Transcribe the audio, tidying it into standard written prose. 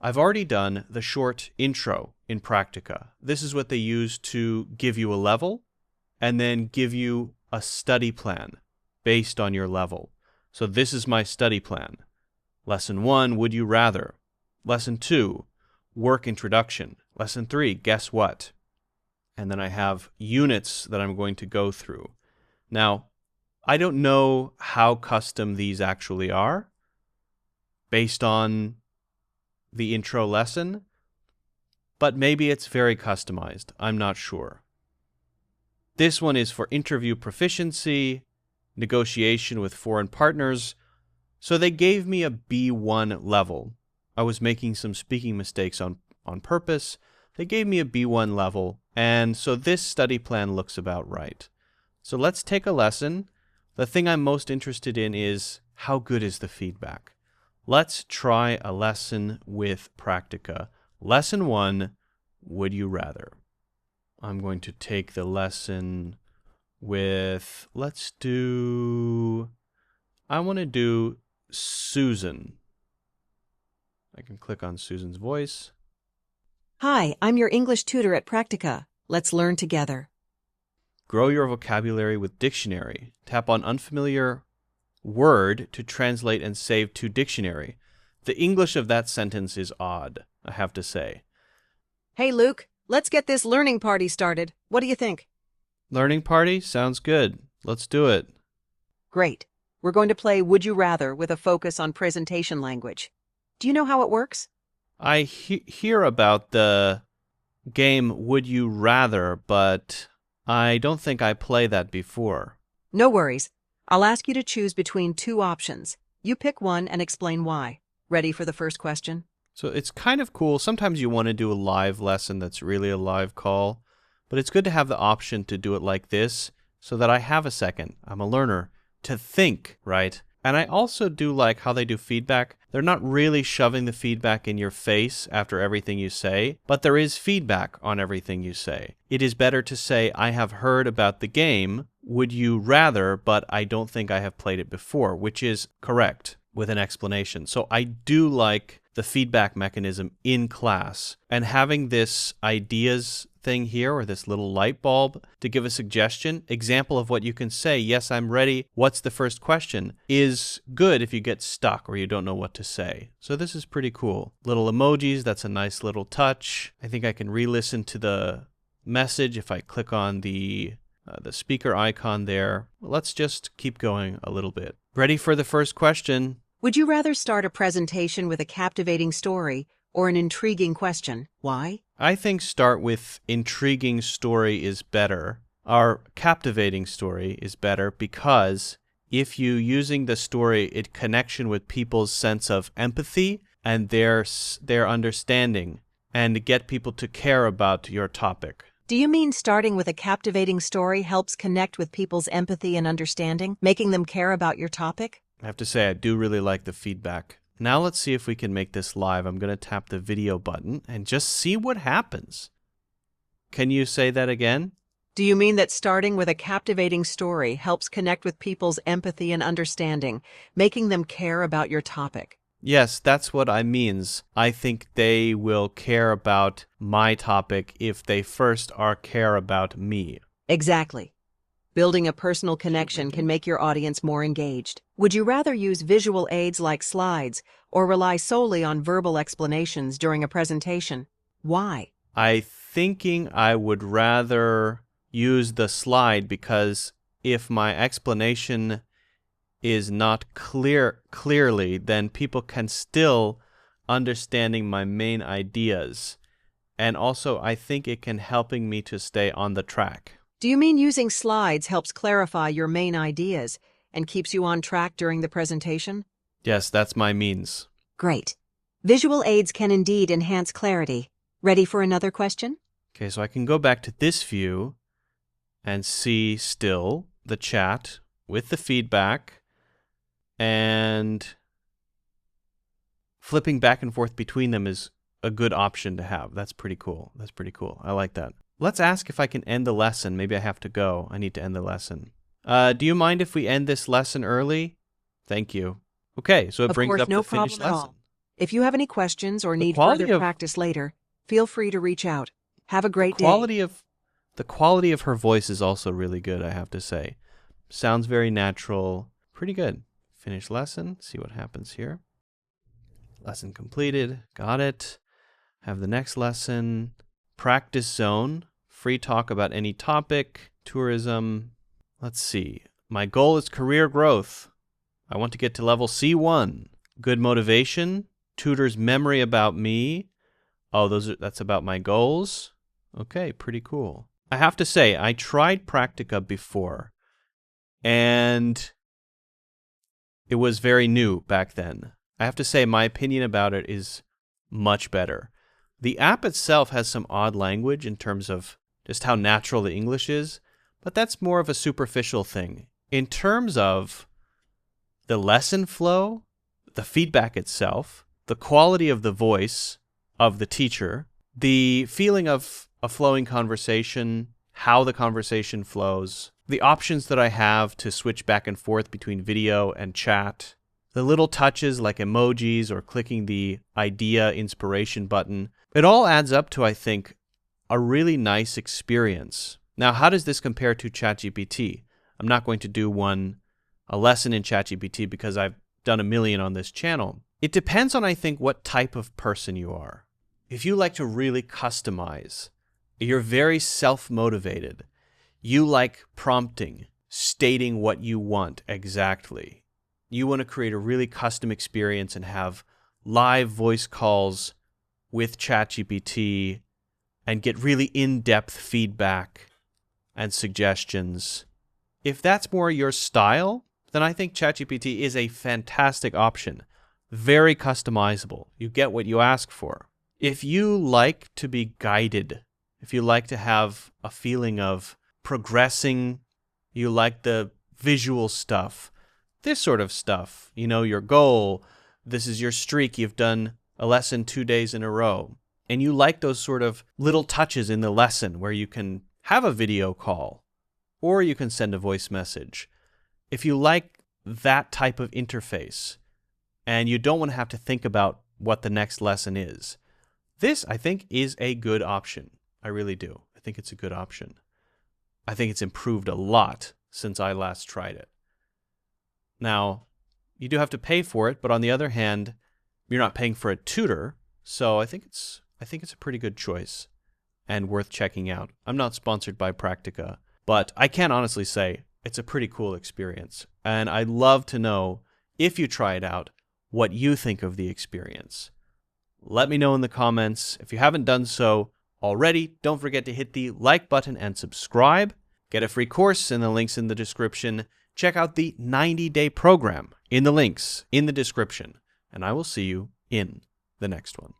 I've already done the short intro in Praktika. This is what they use to give you a level and then give you a study plan based on your level. So this is my study plan. Lesson 1, would you rather? Lesson 2, work introduction. Lesson 3, guess what? And then I have units that I'm going to go through. Now, I don't know how custom these actually are based on the intro lesson, but maybe it's very customized. I'm not sure. This one is for interview proficiency, negotiation with foreign partners. So they gave me a B1 level. I was making some speaking mistakes on purpose. They gave me a B1 level, and so this study plan looks about right. So let's take a lesson. The thing I'm most interested in is how good is the feedback? Let's try a lesson with Praktika. Lesson 1, would you rather? I'm going to take the lesson with, I want to do Susan. I can click on Susan's voice. Hi, I'm your English tutor at Praktika. Let's learn together. Grow your vocabulary with dictionary. Tap on unfamiliar word to translate and save to dictionary. The English of that sentence is odd, I have to say. Hey, Luke, let's get this learning party started. What do you think? Learning party? Sounds good. Let's do it. Great. We're going to play Would You Rather with a focus on presentation language. Do you know how it works? I hear about the game Would You Rather, but I don't think I played that before. No worries. I'll ask you to choose between two options. You pick one and explain why. Ready for the first question? So it's kind of cool. Sometimes you want to do a live lesson that's really a live call, but it's good to have the option to do it like this so that I have a second. I'm a learner to think, right? And I also do like how they do feedback. They're not really shoving the feedback in your face after everything you say, but there is feedback on everything you say. It is better to say, I have heard about the game, would you rather, but I don't think I have played it before, which is correct with an explanation. So I do like the feedback mechanism in class, and having this ideas thing here, or this little light bulb to give a suggestion, example of what you can say, yes, I'm ready, what's the first question, is good if you get stuck or you don't know what to say. So this is pretty cool. Little emojis, that's a nice little touch. I think I can re-listen to the message if I click on the speaker icon there. Let's just keep going a little bit. Ready for the first question? Would you rather start a presentation with a captivating story or an intriguing question? Why? I think start with intriguing story is better. Our captivating story is better because if you using the story in connection with people's sense of empathy and their understanding and get people to care about your topic. Do you mean starting with a captivating story helps connect with people's empathy and understanding, making them care about your topic? I have to say, I do really like the feedback. Now let's see if we can make this live. I'm going to tap the video button and just see what happens. Can you say that again? Do you mean that starting with a captivating story helps connect with people's empathy and understanding, making them care about your topic? Yes, that's what I means. I think they will care about my topic if they first care about me. Exactly. Building a personal connection can make your audience more engaged. Would you rather use visual aids like slides or rely solely on verbal explanations during a presentation? Why? I'm thinking I would rather use the slide because if my explanation is not clearly, then people can still understanding my main ideas. And also, I think it can helping me to stay on the track. Do you mean using slides helps clarify your main ideas and keeps you on track during the presentation? Yes, that's my means. Great. Visual aids can indeed enhance clarity. Ready for another question? Okay, so I can go back to this view and see still the chat with the feedback and flipping back and forth between them is a good option to have. That's pretty cool. That's pretty cool. I like that. Let's ask if I can end the lesson. Maybe I have to go. I need to end the lesson. Do you mind if we end this lesson early? Thank you. Okay, so it brings up the finished lesson. If you have any questions or need quality further of- practice later, feel free to reach out. Have a great day. The quality of her voice is also really good, I have to say. Sounds very natural. Pretty good. Finish lesson. See what happens here. Lesson completed. Got it. Have the next lesson. Practice zone. Free talk about any topic. Tourism. Let's see. My goal is career growth. I want to get to level C1. Good motivation. Tutor's memory about me. Oh, that's about my goals. Okay, pretty cool. I have to say, I tried Praktika before, and it was very new back then. I have to say, my opinion about it is much better. The app itself has some odd language in terms of just how natural the English is, but that's more of a superficial thing. In terms of the lesson flow, the feedback itself, the quality of the voice of the teacher, the feeling of a flowing conversation, how the conversation flows, the options that I have to switch back and forth between video and chat, the little touches like emojis or clicking the idea inspiration button, it all adds up to, I think, a really nice experience. Now, how does this compare to ChatGPT? I'm not going to do a lesson in ChatGPT because I've done a million on this channel. It depends on, I think, what type of person you are. If you like to really customize, you're very self-motivated, you like prompting, stating what you want exactly. You want to create a really custom experience and have live voice calls with ChatGPT and get really in-depth feedback and suggestions. If that's more your style, then I think ChatGPT is a fantastic option. Very customizable. You get what you ask for. If you like to be guided, if you like to have a feeling of progressing, you like the visual stuff, this sort of stuff, you know, your goal, this is your streak, you've done a lesson 2 days in a row, and you like those sort of little touches in the lesson where you can have a video call or you can send a voice message. If you like that type of interface and you don't want to have to think about what the next lesson is, this, I think, is a good option. I really do. I think it's a good option. I think it's improved a lot since I last tried it. Now, you do have to pay for it, but on the other hand, you're not paying for a tutor, so I think it's a pretty good choice and worth checking out. I'm not sponsored by Praktika, but I can honestly say it's a pretty cool experience, and I'd love to know, if you try it out, what you think of the experience. Let me know in the comments. If you haven't done so already, don't forget to hit the like button and subscribe. Get a free course in the links in the description. Check out the 90-day program in the links in the description. And I will see you in the next one.